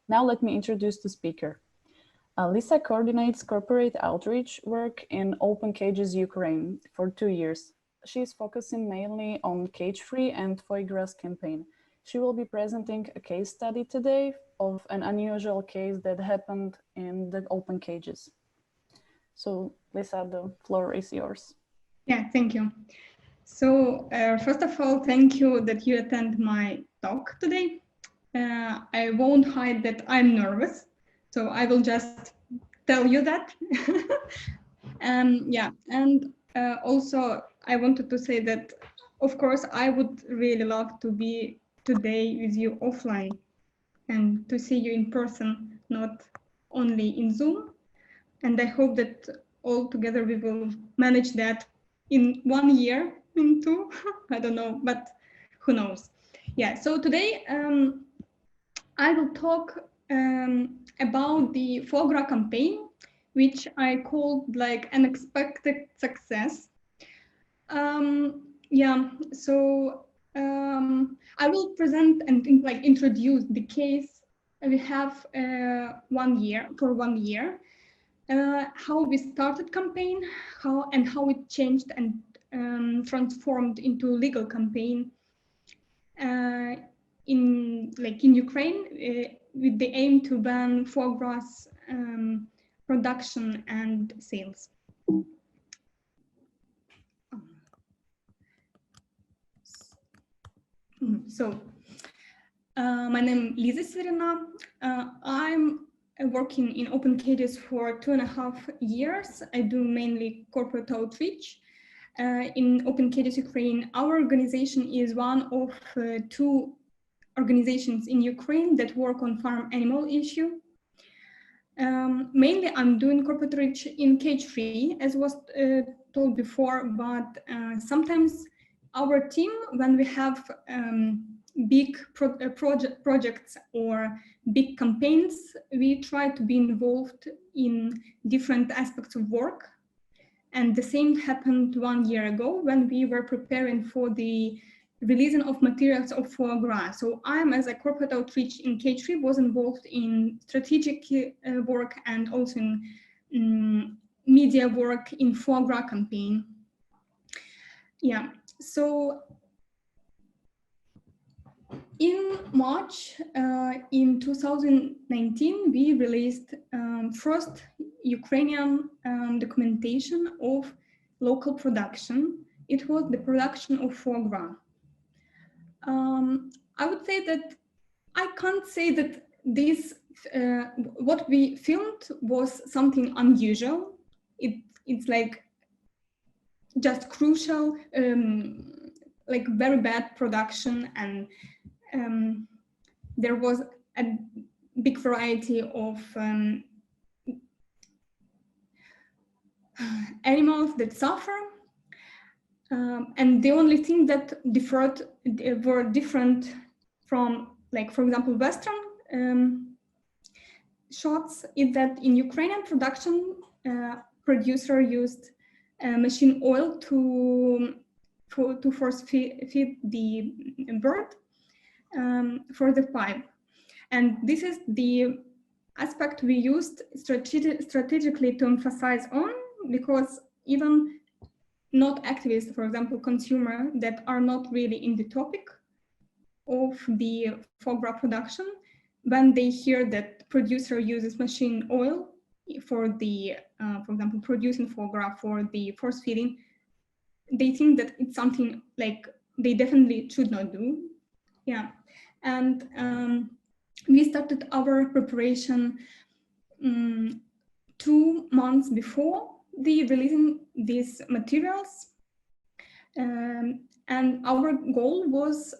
Now let me introduce the speaker. Lisa coordinates corporate outreach work in Open Cages Ukraine for 2 years. She is focusing mainly on cage-free and foie-gras campaign. She will be presenting a case study today of an unusual case that happened in the open cages. So Lisa, the floor is yours. Yeah, thank you. So first of all, thank you that you attend my talk today. I won't hide that I'm nervous, so I will just tell you that. Yeah, and also I wanted to say that, of course, I would really love to be today with you offline and to see you in person, not only in Zoom. And I hope that all together we will manage that in 1 year, in 2, I don't know, but who knows. Yeah, so today I will talk about the foie-gras campaign, which I called like unexpected success. Yeah, so I will present and like introduce the case we have 1 year for 1 year. How we started campaign, how it changed and transformed into legal campaign in Ukraine with the aim to ban foie gras production and sales. So my name is Lisa Severina. I'm working in Open Cages for 2.5 years. I do mainly corporate outreach. In Open Cages Ukraine, our organization is one of 2 organizations in Ukraine that work on farm animal issue. Mainly, I'm doing corporate outreach in cage-free, as was told before, but sometimes our team, when we have big projects or big campaigns, we try to be involved in different aspects of work. And the same happened 1 year ago when we were preparing for the releasing of materials of foie gras. So I'm, as a corporate outreach in cage-free, was involved in strategic work and also in media work in foie gras campaign. Yeah, so in March in 2019, we released first Ukrainian documentation of local production. It was the production of foie gras. I would say that I can't say that this what we filmed was something unusual. It's like just crucial, like very bad production, and there was a big variety of animals that suffer. And the only thing that were different from, like, for example, Western shots is that in Ukrainian production, producer used machine oil to force feed the bird for the pipe. And this is the aspect we used strategically to emphasize on, because even not activists, for example, consumer that are not really in the topic of the foie gras production, when they hear that producer uses machine oil for the, for example, producing foie gras for the force feeding, they think that it's something like they definitely should not do. Yeah, and we started our preparation 2 months before the releasing these materials, and our goal was,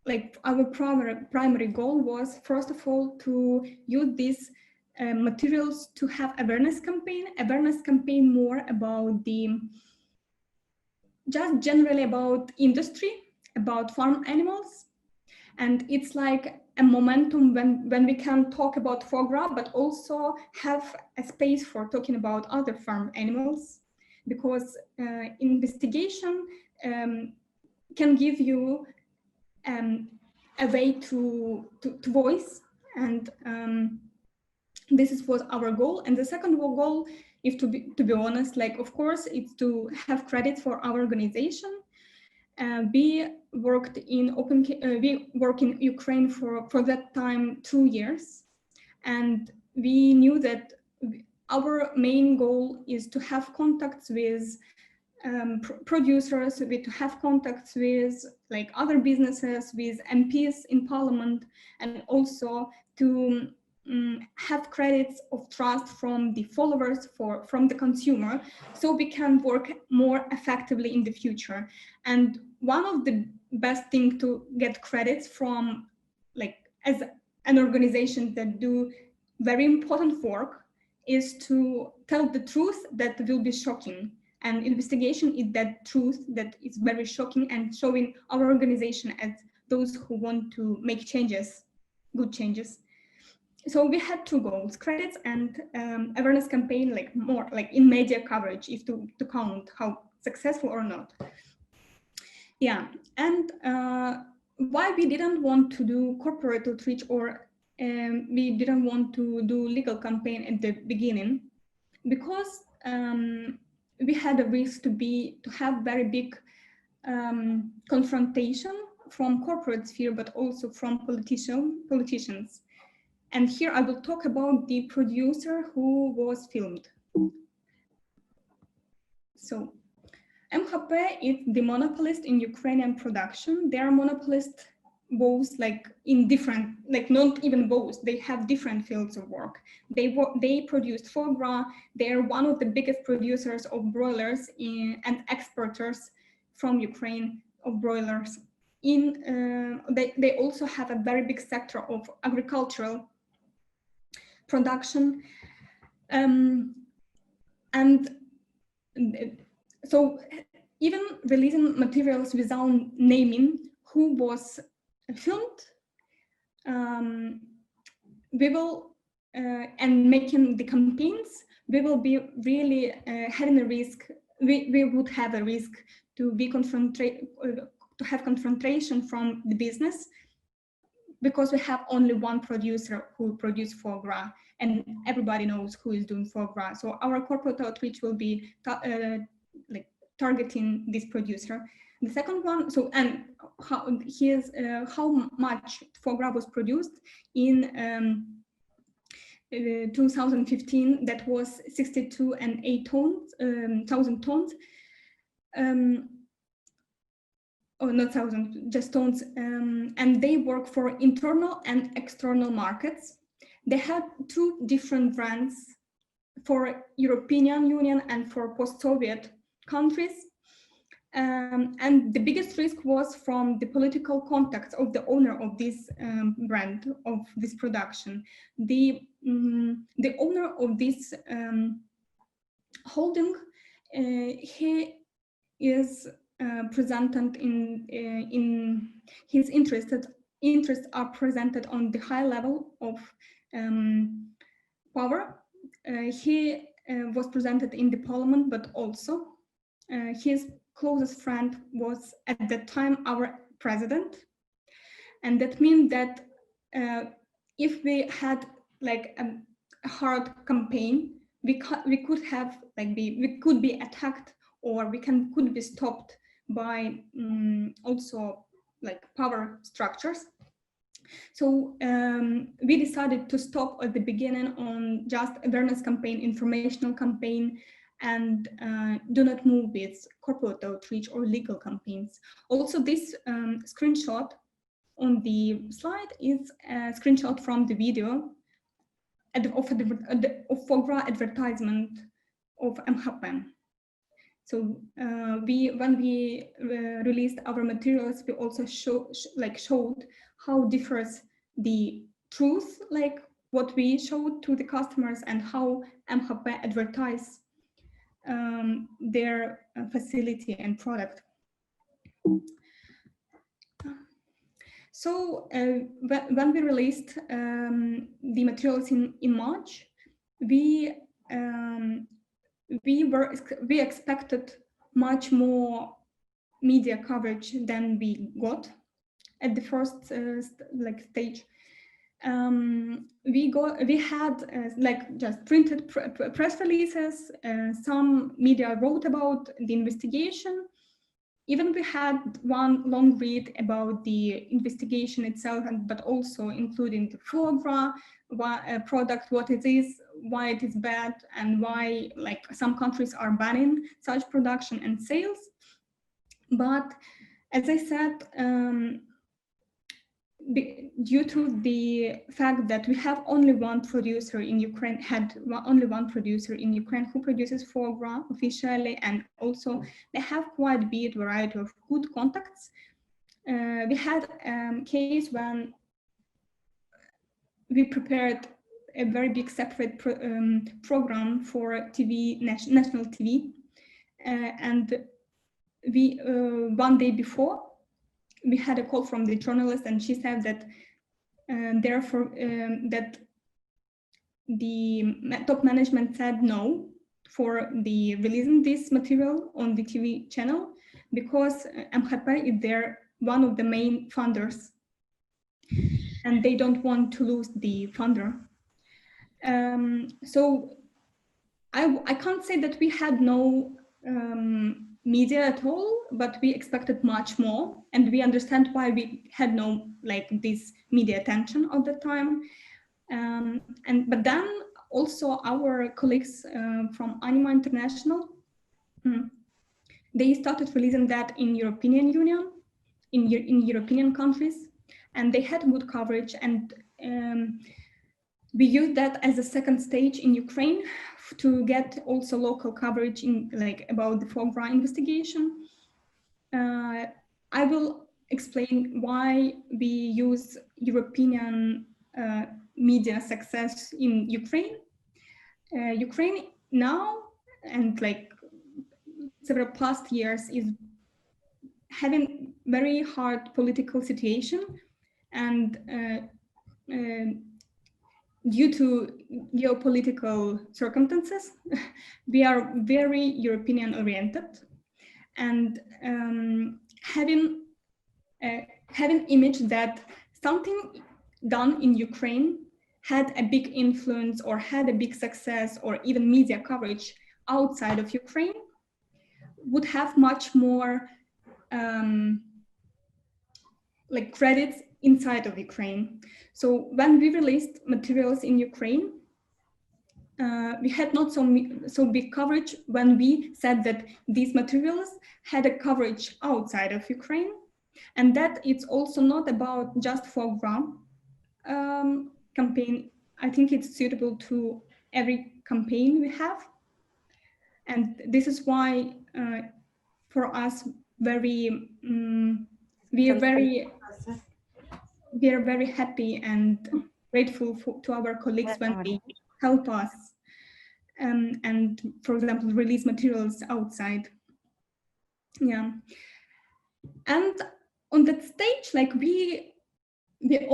like, our primary goal was, first of all, to use these materials to have awareness campaign more about the, just generally about industry, about farm animals. And it's like a momentum when we can talk about foie gras, but also have a space for talking about other farm animals, because investigation can give you a way to voice And this was our goal. And the second goal, if to be honest, like, of course, it's to have credit for our organization. We worked in we work in Ukraine for that time 2 years, and we knew that our main goal is to have contacts with producers, to have contacts with like other businesses, with MPs in parliament, and also to have credits of trust from the followers, from the consumer, so we can work more effectively in the future. And one of the best thing to get credits from, like, as an organization that do very important work, is to tell the truth that will be shocking. And investigation is that truth that is very shocking and showing our organization as those who want to make changes, good changes. So we had two goals: credits and awareness campaign, like more like in media coverage, if to count how successful or not. Yeah, and why we didn't want to do corporate outreach, or we didn't want to do legal campaign at the beginning, because we had a risk to have very big confrontation from corporate sphere, but also from politicians. And here I will talk about the producer who was filmed. So MHP is the monopolist in Ukrainian production. They are monopolist both, like in different, like not even both, they have different fields of work. They produce foie-gras. They are one of the biggest producers of broilers and exporters from Ukraine of broilers. They also have a very big sector of agricultural production. And so even releasing materials without naming who was filmed, we will, and making the campaigns, we will be really having a risk. We would have a risk to be to have confrontation from the business, because we have only one producer who produces foie gras, and everybody knows who is doing foie gras. So our corporate outreach will be like targeting this producer. The second one, so, and how much foie gras was produced in 2015, that was 62,000 tons. Oh, not thousand, just tons. And they work for internal and external markets. They had two different brands for European Union and for post-Soviet countries. And the biggest risk was from the political contacts of the owner of this brand, of this production. The owner of this holding, he is presented in his interests are presented on the high level of power. He was presented in the parliament, but also his closest friend was at that time our president. And that means that if we had like a hard campaign, we could have like we could be attacked, or we could be stopped by also like power structures. So we decided to stop at the beginning on just awareness campaign, informational campaign, and do not move with corporate outreach or legal campaigns. Also, this screenshot on the slide is a screenshot from the video of foie gras advertisement of MHP. So when we released our materials, we also showed how differs the truth, like what we showed to the customers, and how MHP advertise their facility and product. So when we released the materials in March, we expected much more media coverage than we got at the first stage. we had like just printed press releases. Some media wrote about the investigation. Even we had one long read about the investigation itself, but also including the foie-gras product, what it is, why it is bad, and why like some countries are banning such production and sales. But as I said, due to the fact that we have only one producer in Ukraine, only one producer in Ukraine who produces foie gras officially, and also they have quite a big variety of good contacts. We had a case when we prepared a very big separate program for TV, national TV, and we one day before, we had a call from the journalist, and she said that therefore that the top management said no for the releasing this material on the TV channel because MHP is one of the main funders, and they don't want to lose the funder. So I can't say that we had no media at all, but we expected much more, and we understand why we had no like this media attention at the time. But then also our colleagues from Anima International, they started releasing that in European Union, in European countries, and they had good coverage, and we used that as a second stage in Ukraine to get also local coverage in like about the foie gras investigation. I will explain why we use European media success in Ukraine. Ukraine now and like several past years is having very hard political situation, and due to geopolitical circumstances, we are very European oriented, and having image that something done in Ukraine had a big influence or had a big success or even media coverage outside of Ukraine would have much more like credits inside of Ukraine. So when we released materials in Ukraine, we had not so big coverage when we said that these materials had a coverage outside of Ukraine, and that it's also not about just foie gras campaign. I think it's suitable to every campaign we have, and this is why for us we are very happy and grateful to our colleagues when they help us and, for example, release materials outside. Yeah, and on that stage, like we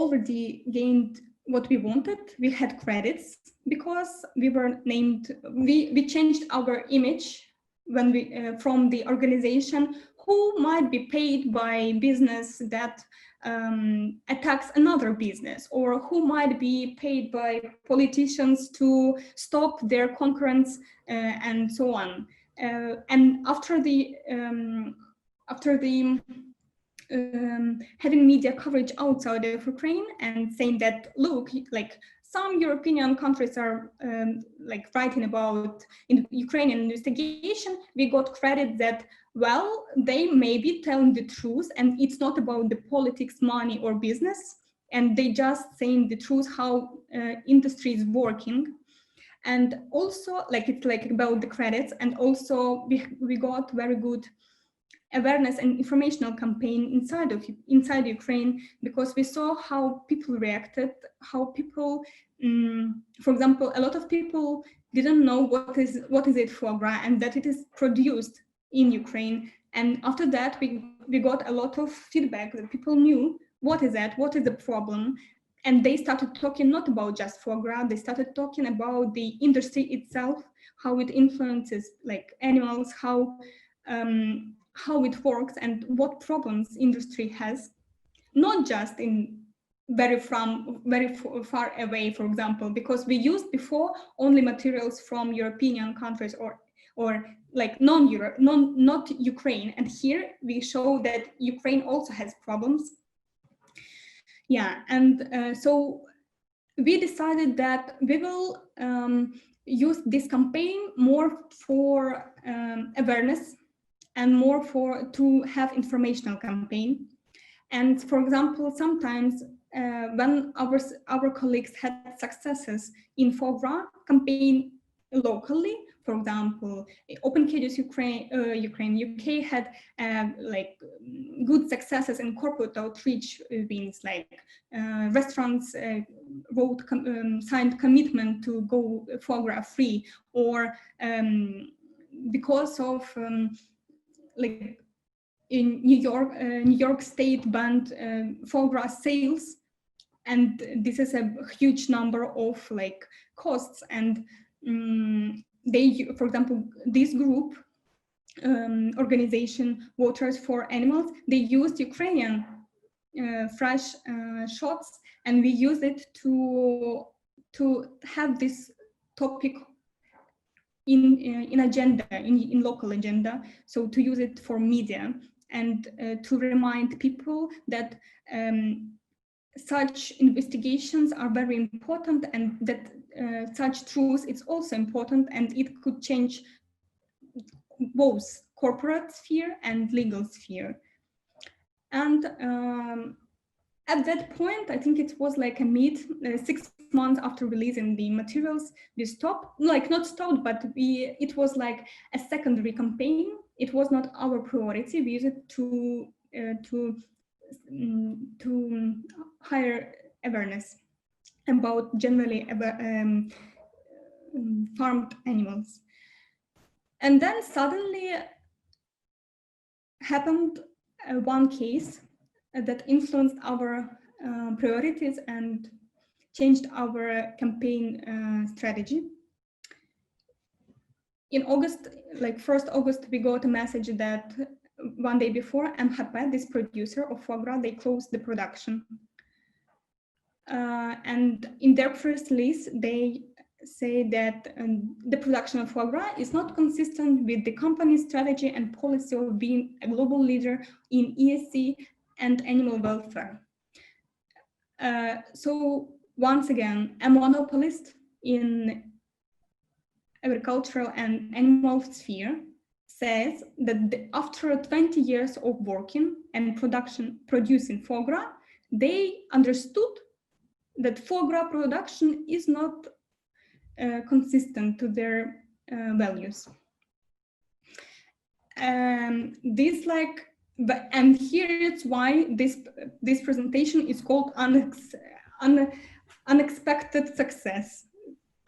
already gained what we wanted. We had credits because we were named. We changed our image when we from the organization who might be paid by business that attacks another business, or who might be paid by politicians to stop their concurrents and so on. And after the having media coverage outside of Ukraine and saying that, look, like some European countries are like writing about in Ukrainian investigation, we got credit that, well, they may be telling the truth and it's not about the politics, money or business, and they just saying the truth how industry is working. And also like it's like about the credits, and also we got very good awareness and informational campaign inside Ukraine, because we saw how people reacted, how people, for example, a lot of people didn't know what is it foie gras and that it is produced in Ukraine. And after that, we got a lot of feedback that people knew what is that, what is the problem, and they started talking not about just foie gras. They started talking about the industry itself, how it influences like animals, how it works and what problems industry has, not just in very far away, for example, because we used before only materials from European countries or like not Ukraine. And here we show that Ukraine also has problems. Yeah, and so we decided that we will use this campaign more for awareness and more to have informational campaign. And for example, sometimes when our colleagues had successes in foie-gras campaign locally, for example, Open Cages UK had like good successes in corporate outreach means like restaurants signed commitment to go foie-gras free, or because of like in New York State banned foie gras sales, and this is a huge number of like costs. And they, for example, this group organization Waters for Animals, they used Ukrainian fresh shots, and we used it to have this topic in agenda, in local agenda, so to use it for media and to remind people that such investigations are very important, and that such truth is also important, and it could change both corporate sphere and legal sphere. And at that point, I think it was like a 6 months after releasing the materials, we stopped, like not stopped, but it was like a secondary campaign. It was not our priority. We used it to higher awareness about generally farmed animals. And then suddenly happened one case that influenced our priorities and changed our campaign strategy. In August, like 1st August, we got a message that one day before, MHP, this producer of foie gras, they closed the production. And in their press release, they say that the production of foie gras is not consistent with the company's strategy and policy of being a global leader in ESG and animal welfare. So once again, a monopolist in agricultural and animal sphere says that after 20 years of working and producing foie gras, they understood that foie gras production is not consistent to their values. This like, and here it's why this presentation is called unexpected success.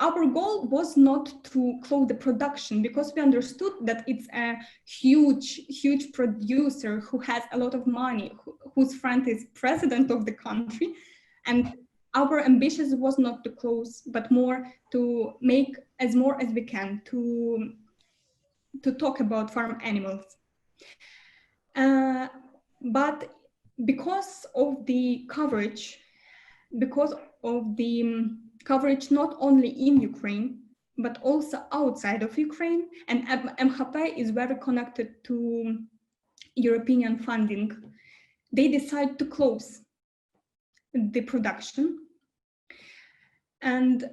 Our goal was not to close the production, because we understood that it's a huge producer who has a lot of money, whose friend is president of the country. And our ambition was not to close, but more to make more as we can to talk about farm animals. But because of the coverage, not only in Ukraine, but also outside of Ukraine, and MHP is very connected to European funding, they decide to close the production. And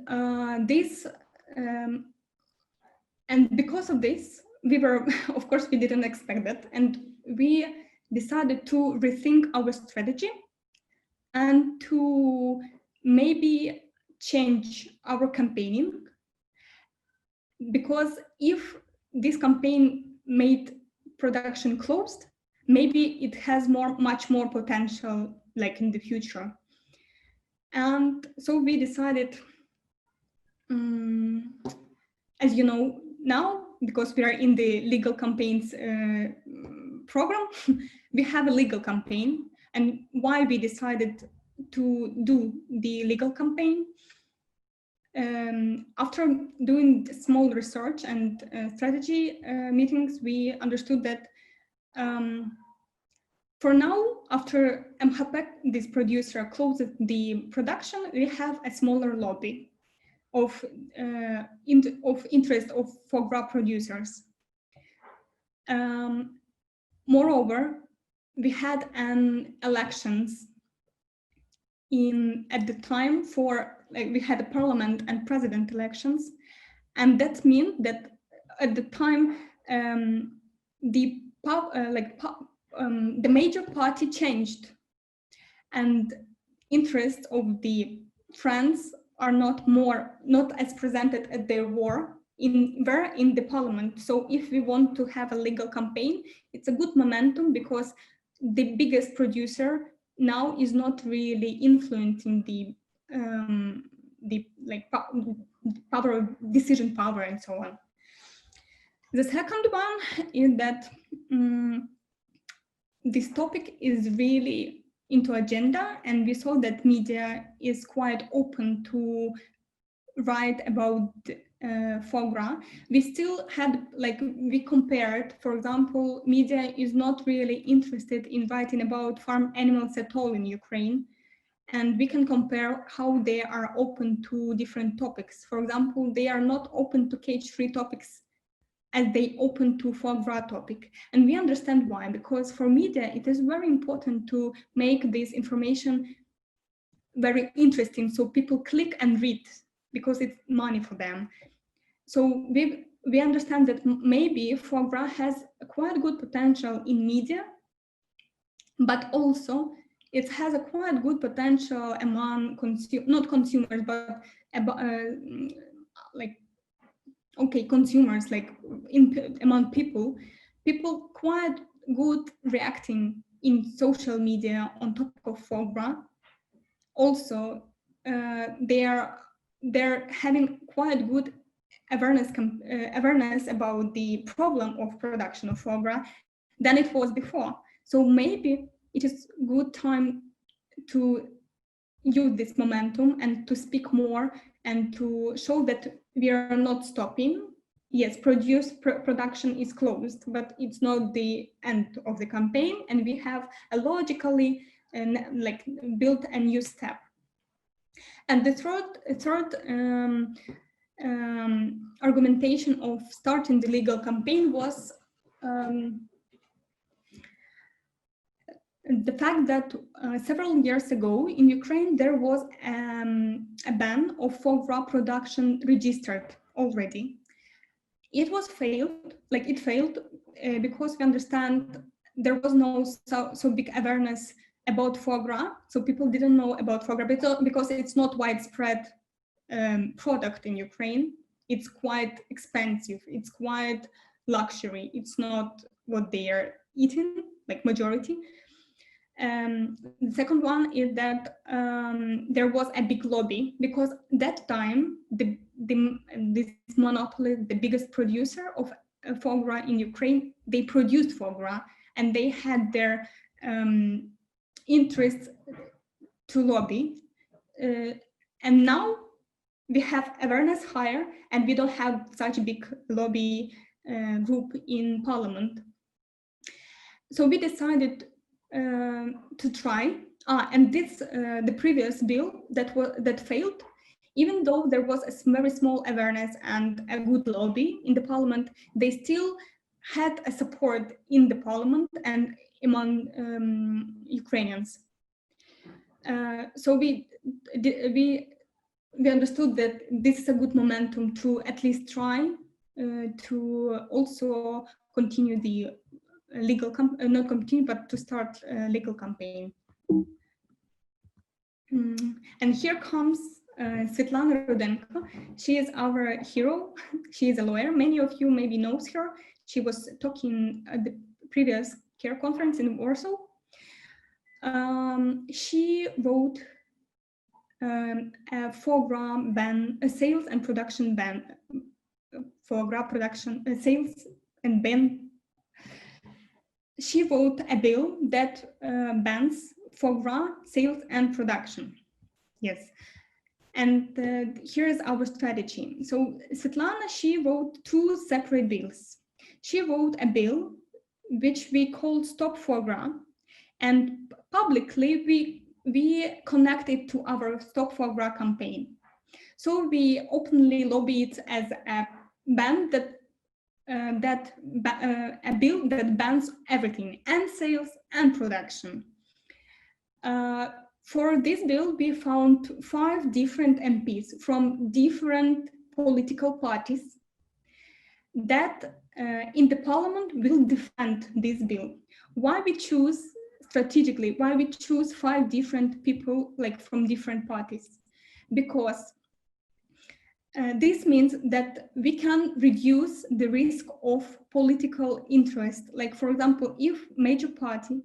and because of this, we were, of course, we didn't expect that, and we decided to rethink our strategy and to maybe change our campaigning, because if this campaign made production closed, maybe it has much more potential like in the future. And so we decided, as you know now, because we are in the legal campaigns program, we have a legal campaign. And why we decided to do the legal campaign? After doing small research and strategy meetings, we understood that For now, after MHPEC, this producer closed the production, we have a smaller lobby of interest of foie gras producers. Moreover, we had an elections at the time for, like, we had a parliament and president elections, and that meant that at the time the major party changed, and interests of the friends are not as presented as they were in the parliament. So if we want to have a legal campaign, it's a good momentum, because the biggest producer now is not really influencing the decision power and so on. The second one is that this topic is really into agenda, and we saw that media is quite open to write about foie gras. We still had, we compared, for example, media is not really interested in writing about farm animals at all in Ukraine, and we can compare how they are open to different topics. For example, they are not open to cage-free topics as they open to foie gras topic. And we understand why, because for media, it is very important to make this information very interesting, so people click and read, because it's money for them. So we understand that maybe foie gras has a quite good potential in media, but also it has a quite good potential among not consumers, but consumers, among people quite good reacting in social media on topic of foie gras. Also, they're having quite good awareness about the problem of production of foie gras than it was before. So maybe it is good time to use this momentum and to speak more and to show that we are not stopping. Yes, production is closed, but it's not the end of the campaign, and we have a logically built a new step. And the third argumentation of starting the legal campaign was the fact that several years ago in Ukraine there was a ban of foie gras production registered already. It failed because we understand there was no so big awareness about foie gras, so people didn't know about foie gras because it's not widespread product in Ukraine. It's quite expensive, it's quite luxury, it's not what they are eating, like majority. The second one is that there was a big lobby, because that time this monopoly, the biggest producer of foie gras in Ukraine, they produced foie gras and they had their interests to lobby. And now we have awareness higher, and we don't have such a big lobby group in parliament. So we decided to try, and this the previous bill that failed, even though there was a very small awareness and a good lobby in the parliament, they still had a support in the parliament and among Ukrainians. So we understood that this is a good momentum to at least try to also continue the legal not continue, but to start a legal campaign. And here comes Svetlana Rudenko. She is our hero. She is a lawyer. Many of you maybe knows her. She was talking at the previous CARE conference in Warsaw. She wrote a foie gras ban, a sales and production ban, foie gras production, sales and ban. She wrote a bill that bans foie gras sales and production. Yes. And here's our strategy. So Svetlana, she wrote two separate bills. She wrote a bill which we called Stop Foie Gras, And publicly, we connected to our Stop Foie-gras campaign. So we openly lobbied as a ban a bill that bans everything, and sales and production. For this bill, we found 5 different MPs from different political parties that in the parliament will defend this bill. Why we choose strategically, why we choose 5 different people like from different parties? Because this means that we can reduce the risk of political interest. Like, for example, if major party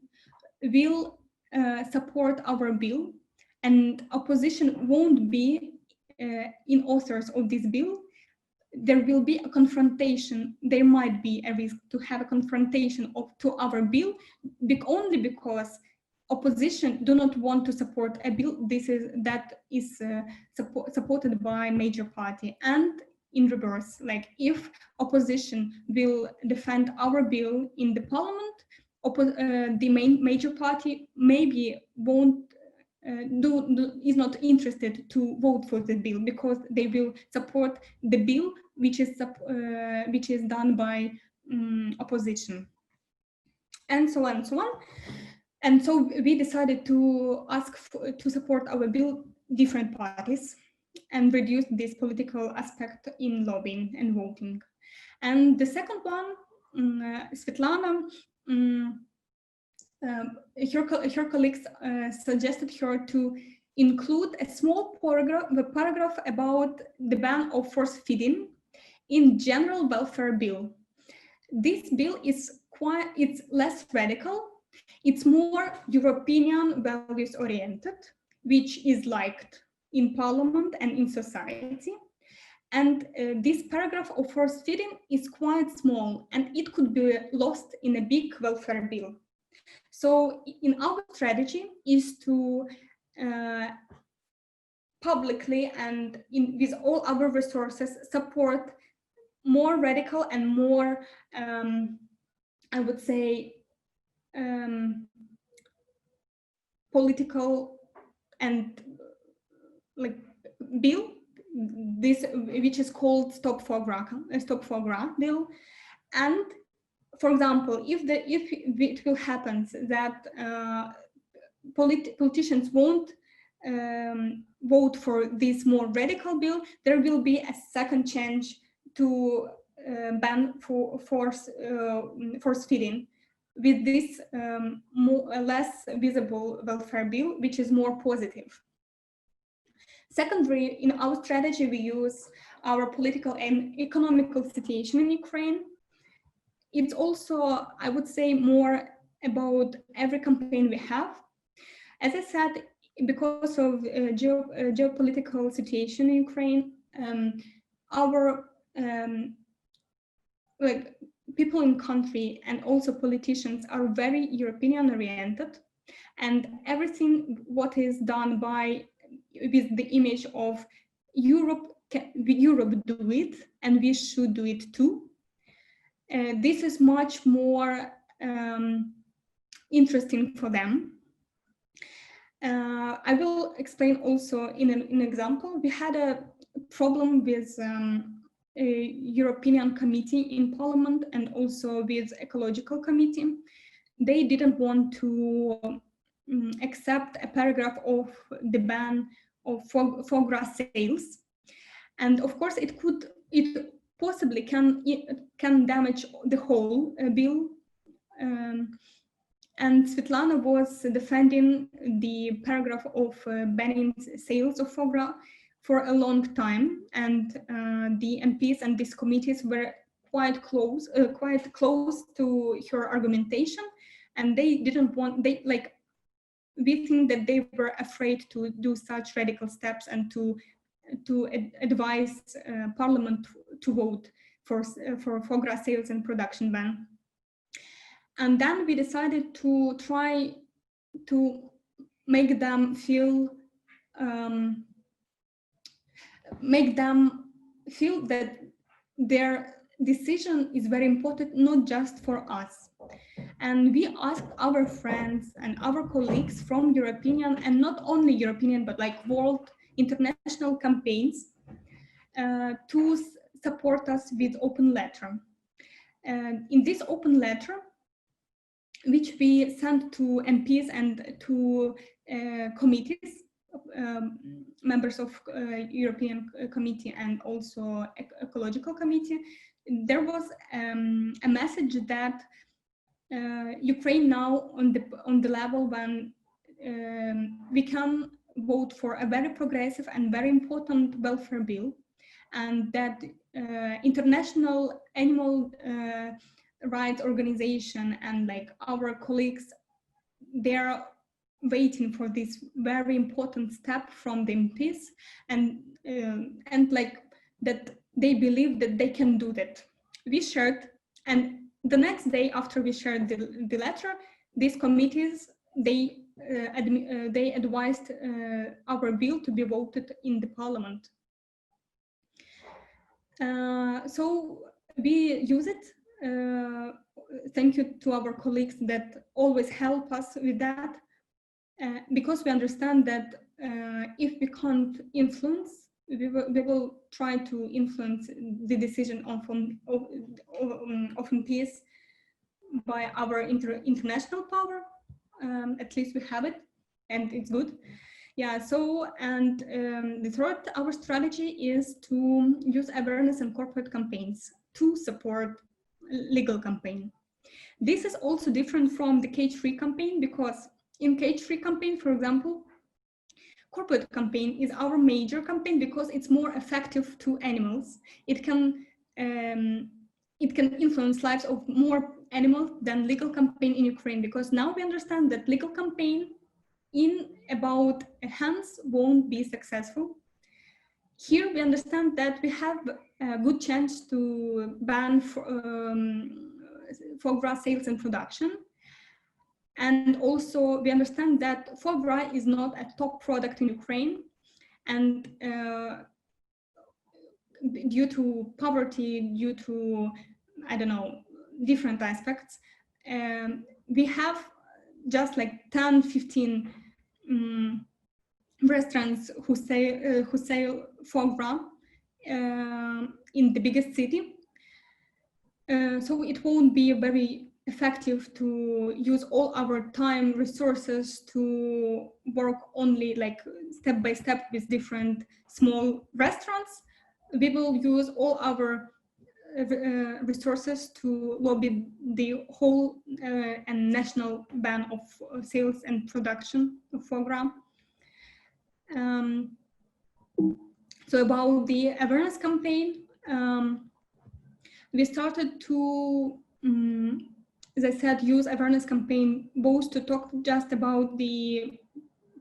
will support our bill and opposition won't be in authors of this bill, there will be a confrontation. There might be a risk to have a confrontation to our bill, only because opposition do not want to support a bill that is supported by major party. And in reverse, like if opposition will defend our bill in the parliament, the major party maybe won't is not interested to vote for the bill, because they will support the bill which is done by opposition, and so on and so on. And so we decided to ask to support our bill different parties and reduce this political aspect in lobbying and voting. And the second one, Svetlana, her colleagues suggested her to include a small paragraph about the ban of force feeding in general welfare bill. This bill is it's less radical, it's more European values oriented, which is liked in parliament and in society. And this paragraph of force feeding is quite small, and it could be lost in a big welfare bill. So in our strategy is to publicly and with all our resources support more radical and more, I would say, political and like bill, this which is called Stop Foie-gras bill. And for example, if it will happen that politicians won't vote for this more radical bill, there will be a second change to ban force feeding with this less visible welfare bill, which is more positive. Secondly, in our strategy, we use our political and economical situation in Ukraine. It's also, I would say, more about every campaign we have. As I said, because of geopolitical situation in Ukraine, our like people in country and also politicians are very European oriented, and everything what is done with the image of Europe do it and we should do it too. This is much more interesting for them. I will explain also in an example. We had a problem with a European committee in Parliament and also with ecological committee. They didn't want to accept a paragraph of the ban of foie-gras sales, and of course it possibly can damage the whole bill. And Svetlana was defending the paragraph of banning sales of foie gras for a long time, and the MPs and these committees were quite close to her argumentation, and they didn't want, we think that they were afraid to do such radical steps and to advise Parliament to vote for foie gras sales and production ban. And then we decided to try to make them feel that their decision is very important, not just for us, And we asked our friends and our colleagues from European, and not only European, but like world international campaigns to support us with open letter. And in this open letter, which we sent to MPs and to committees, members of European Committee and also Ecological Committee, there was a message that Ukraine now on the level when we can vote for a very progressive and very important welfare bill, and that international animal rights organization and like our colleagues, they're waiting for this very important step from the MPs, and like that they believe that they can do that. We shared, and the next day after we shared the letter, these committees, they advised our bill to be voted in the parliament. So we use it. Thank you to our colleagues that always help us with that, because we understand that if we can't influence, we will try to influence the decision of peace by our international power. At least we have it, and it's good. Yeah, so, and the third, our strategy is to use awareness and corporate campaigns to support legal campaign. This is also different from the cage-free campaign, because in cage-free campaign, for example, corporate campaign is our major campaign because it's more effective to animals. It can influence lives of more animals than legal campaign in Ukraine, because now we understand that legal campaign in about hands won't be successful. Here we understand that we have a good chance to ban foie-gras sales and production. And also we understand that foie-gras is not a top product in Ukraine, and due to poverty, due to, I don't know, different aspects, we have just like 10, 15 restaurants who sell foie-gras in the biggest city. So it won't be very effective to use all our time, resources to work only like step by step with different small restaurants. We will use all our resources to lobby the whole and national ban of sales and production of foie gras. So about the awareness campaign, we started to, as I said, use awareness campaign both to talk just about the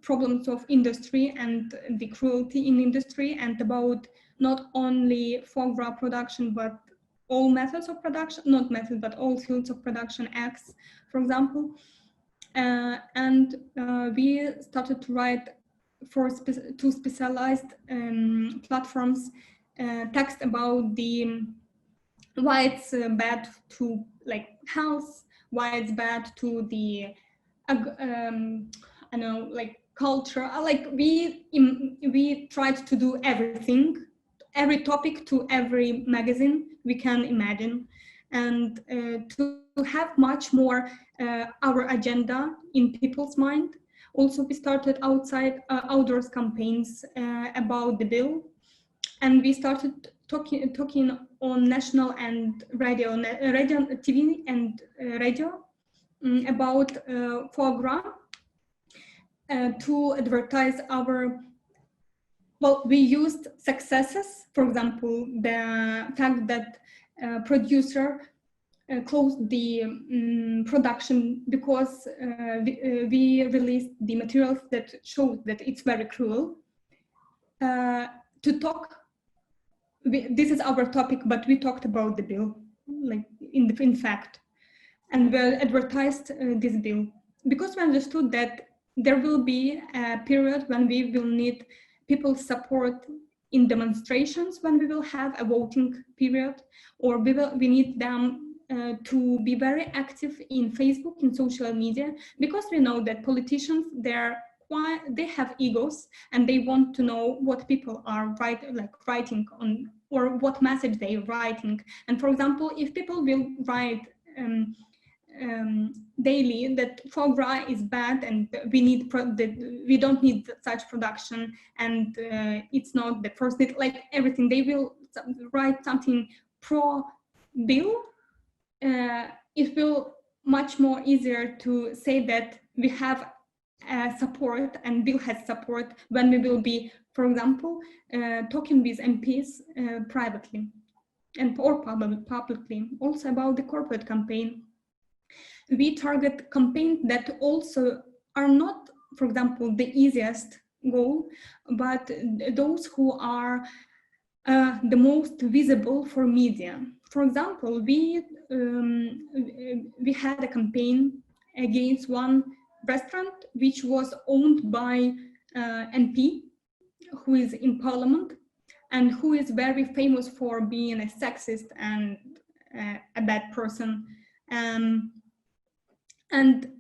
problems of industry and the cruelty in industry, and about not only foie gras production, but all methods of production, not methods, but all fields of production, eggs, for example. And we started to write for two specialized platforms text about the why it's bad to like health, why it's bad to the I know, like culture. Like we tried to do everything, every topic to every magazine we can imagine, and to have much more our agenda in people's mind. Also, we started outdoors campaigns about the bill, and we started talking on national and radio, TV and radio about foie gras to advertise our. Well, we used successes, for example, the fact that producer closed the production because we released the materials that showed that it's very cruel. To talk, this is our topic, but we talked about the bill, like in fact, and we advertised this bill because we understood that there will be a period when we will need people's support in demonstrations, when we will have a voting period, or we need them to be very active in Facebook, in social media, because we know that politicians, they have egos and they want to know what people are writing on, or what message they're writing. And for example, if people will write daily that foie gras is bad and we don't need such production, and it's not the first, like everything, they will write something pro bill. It will much more easier to say that we have support and Bill has support when we will be, for example, talking with MPs privately or publicly. Also about the corporate campaign, we target campaigns that also are not, for example, the easiest goal, but those who are the most visible for media. For example, we had a campaign against one restaurant which was owned by MP who is in parliament and who is very famous for being a sexist and a bad person. And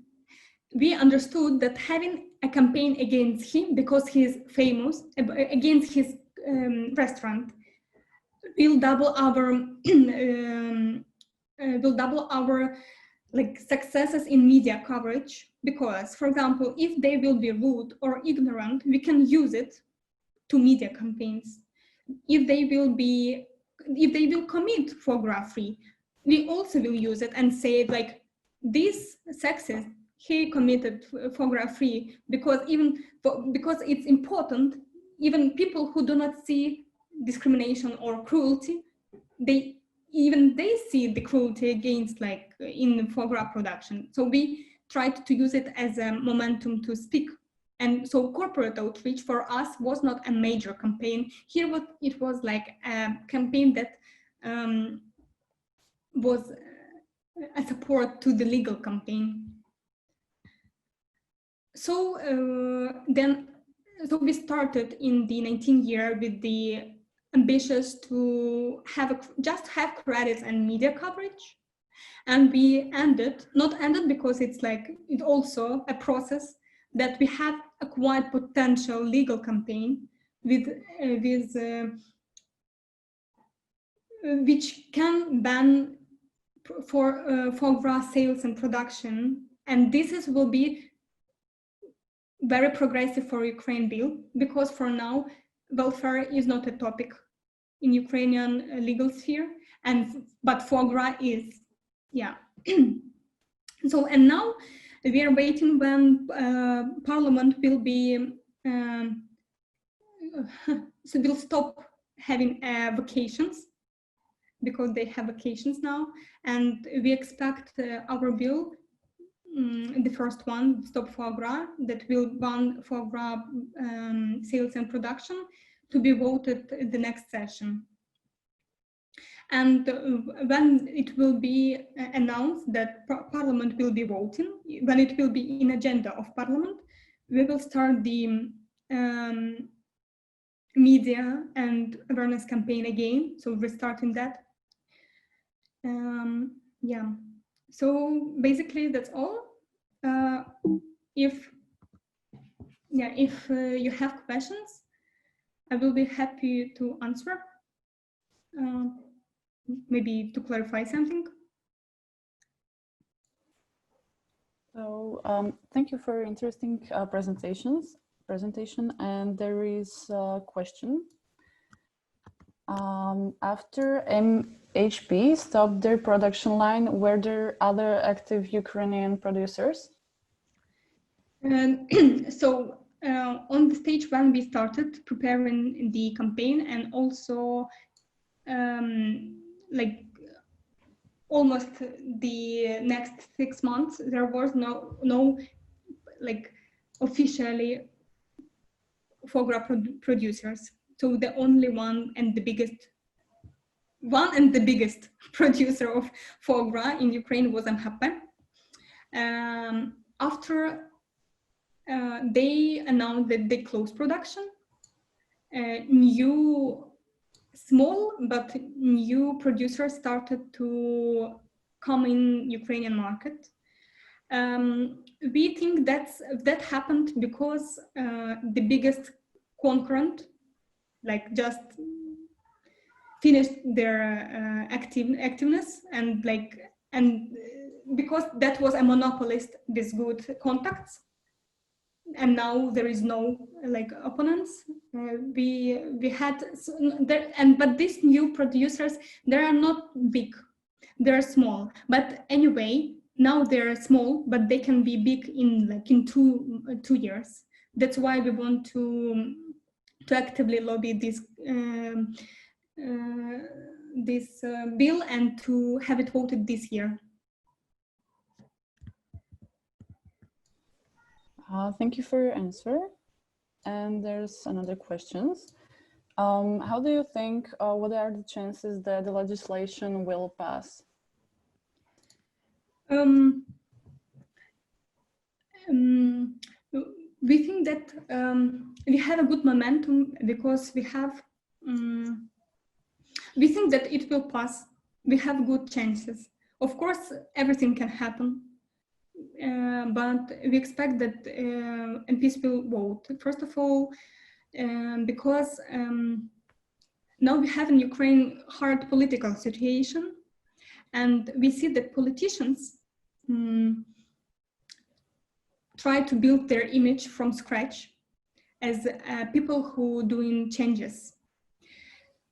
we understood that having a campaign against him, because he is famous, against his restaurant, will double our successes in media coverage. Because, for example, if they will be rude or ignorant, we can use it to media campaigns. If they will commit foie gras free, we also will use it and say like, this sexist, he committed foie gras free, because it's important. Even people who do not see discrimination or cruelty, they see the cruelty against, like, in foie gras production. So we tried to use it as a momentum to speak. And so corporate outreach for us was not a major campaign. Here it was like a campaign that was a support to the legal campaign. So so we started in the 19th year with the ambitious to just have credits and media coverage. And we not ended because it's also a process, that we have a quite potential legal campaign which can ban for foie gras sales and production. And this will be very progressive for Ukraine bill, because for now welfare is not a topic in Ukrainian legal sphere, but foie gras is, yeah. So, and now we are waiting when Parliament will be so we'll stop having vacations, because they have vacations now, and we expect our bill, the first one, Stop Foie Gras, that will ban foie gras sales and production, to be voted in the next session. And when it will be announced that Parliament will be voting, when it will be in agenda of Parliament, we will start the media and awareness campaign again. So we're starting that. Yeah. So basically that's all. If you have questions, I will be happy to answer. Maybe to clarify something. So thank you for your interesting presentation. And there is a question. After MHP stopped their production line, were there other active Ukrainian producers? So on the stage when we started preparing the campaign, and also like almost the next 6 months, there was no like officially foie gras producers. So the only one and the biggest producer of foie gras in Ukraine was MHP. After they announced that they closed production, small but new producers started to come in Ukrainian market. We think that happened because the biggest concurrent, like, just finished their activeness, and because that was a monopolist with good contacts, and now there is no like opponents. We had there, but these new producers, they are not big, they're small, but anyway now they're small, but they can be big in 2 years. That's why we want to actively lobby this bill and to have it voted this year. Thank you for your answer. And there's another question. How do you think, what are the chances that the legislation will pass? We think that we have a good momentum because we think that it will pass. We have good chances. Of course, everything can happen. But we expect that MPs will vote. First of all, because now we have in Ukraine hard political situation, and we see that politicians try to build their image from scratch as people who doing changes.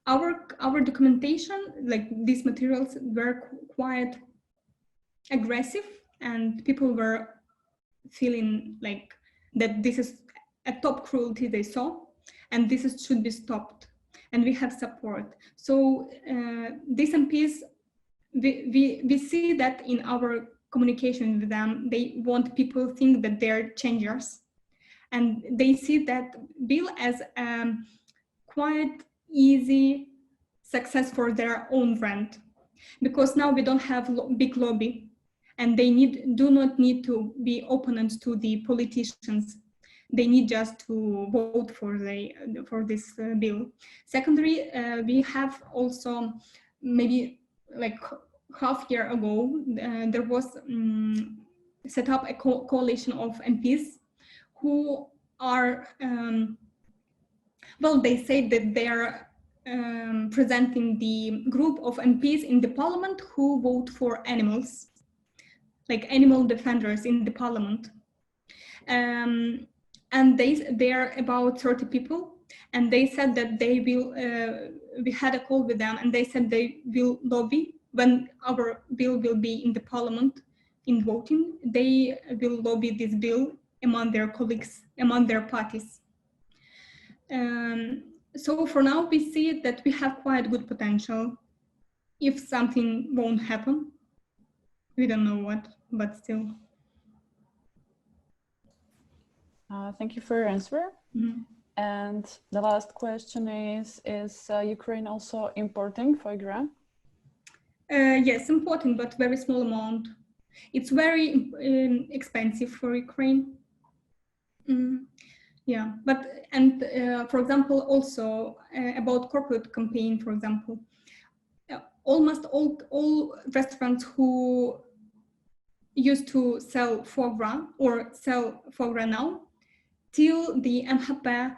Our documentation, like these materials, were quite aggressive, and people were feeling like that this is a top cruelty they saw, and this should be stopped, and we have support. So these MPs, we see that in our communication with them, they want people to think that they're changers, and they see that bill as quite easy success for their own brand, because now we don't have big lobby, and they do not need to be opponents to the politicians. They need just to vote for this bill. Secondly, we have also, maybe like half year ago, there was set up a coalition of MPs who are, well, they say that they are presenting the group of MPs in the parliament who vote for animals, like animal defenders in the parliament. And they are about 30 people, and they said that they will, we had a call with them, and they said they will lobby when our bill will be in the parliament in voting. They will lobby this bill among their colleagues, among their parties. So for now, we see that we have quite good potential. If something won't happen, we don't know what, but still. Thank you for your answer. Mm-hmm. And the last question is Ukraine also importing foie-gras? Yes, importing, but very small amount. It's very expensive for Ukraine. Yeah, but, and for example, also about corporate campaign, for example, almost all restaurants who used to sell foie gras or sell foie gras now, till the MHP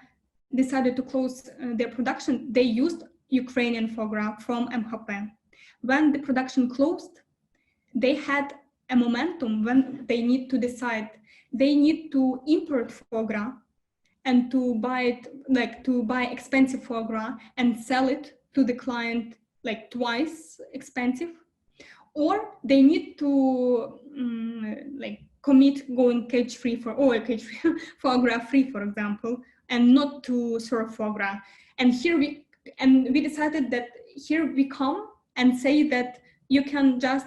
decided to close their production, they used Ukrainian foie gras from MHP. When the production closed, they had a momentum when they need to decide. They need to import foie gras and to buy it, like to buy expensive foie gras and sell it to the client like twice expensive, or they need to like commit going cage-free cage-free foie gras free, for example, and not to serve foie gras. And here we decided that here we come and say that you can just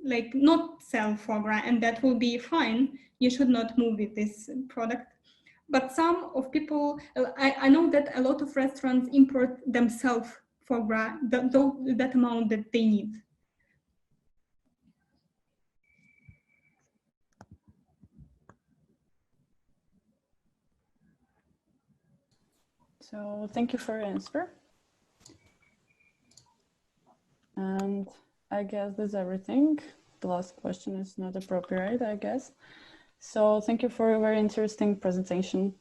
like not sell foie gras, and that will be fine. You should not move with this product. But some of people, I know that a lot of restaurants import themselves foie gras, that amount that they need. So thank you for your answer. And I guess that's everything. The last question is not appropriate, I guess. So thank you for a very interesting presentation.